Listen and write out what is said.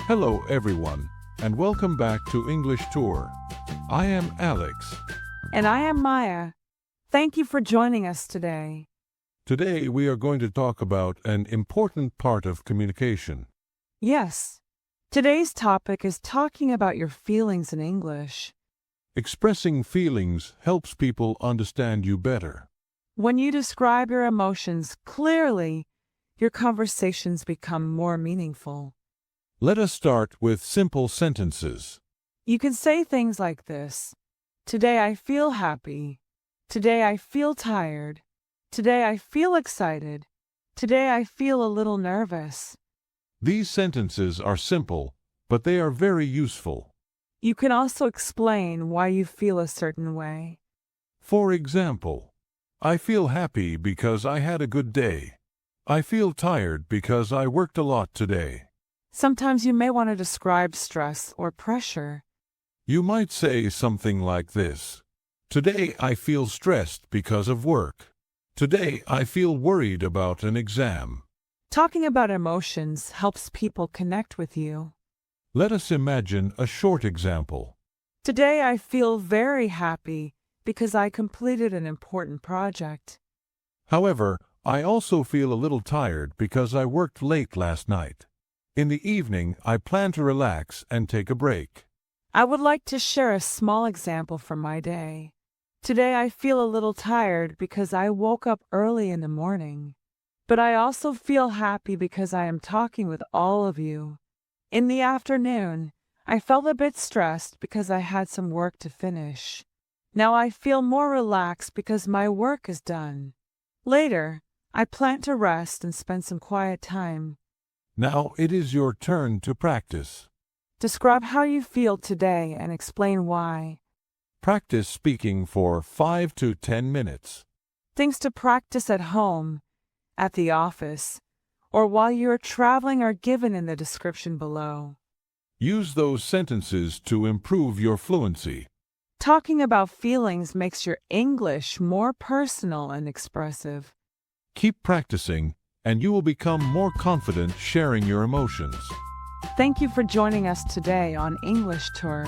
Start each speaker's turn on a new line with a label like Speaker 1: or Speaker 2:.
Speaker 1: Hello everyone, and welcome back to English Tour. I am Alex.
Speaker 2: And I am Maya. Thank you for joining us today.
Speaker 1: Today we are going to talk about an important part of communication.
Speaker 2: Yes, today's topic is talking about your feelings in English.
Speaker 1: Expressing feelings helps people understand you better.
Speaker 2: When you describe your emotions clearly, your conversations become more meaningful.
Speaker 1: Let us start with simple sentences.
Speaker 2: You can say things like this: Today I feel happy. Today I feel tired. Today I feel excited. Today I feel a little nervous.
Speaker 1: These sentences are simple, but they are very useful.
Speaker 2: You can also explain why you feel a certain way.
Speaker 1: For example, I feel happy because I had a good day. I feel tired because I worked a lot today.
Speaker 2: Sometimes you may want to describe stress or pressure.
Speaker 1: You might say something like this: Today I feel stressed because of work. Today I feel worried about an exam.
Speaker 2: Talking about emotions helps people connect with you.
Speaker 1: Let us imagine a short example.
Speaker 2: Today I feel very happy because I completed an important project.
Speaker 1: However, I also feel a little tired because I worked late last night. In the evening, I plan to relax and take a break.
Speaker 2: I would like to share a small example from my day. Today I feel a little tired because I woke up early in the morning. But I also feel happy because I am talking with all of you. In the afternoon, I felt a bit stressed because I had some work to finish. Now I feel more relaxed because my work is done. Later, I plan to rest and spend some quiet time.
Speaker 1: Now it is your turn to practice.
Speaker 2: Describe how you feel today and explain why.
Speaker 1: Practice speaking for 5 to 10 minutes.
Speaker 2: Things to practice at home, at the office, or while you are traveling are given in the description below.
Speaker 1: Use those sentences to improve your fluency.
Speaker 2: Talking about feelings makes your English more personal and expressive.
Speaker 1: Keep practicing, and you will become more confident sharing your emotions.
Speaker 2: Thank you for joining us today on English Tour.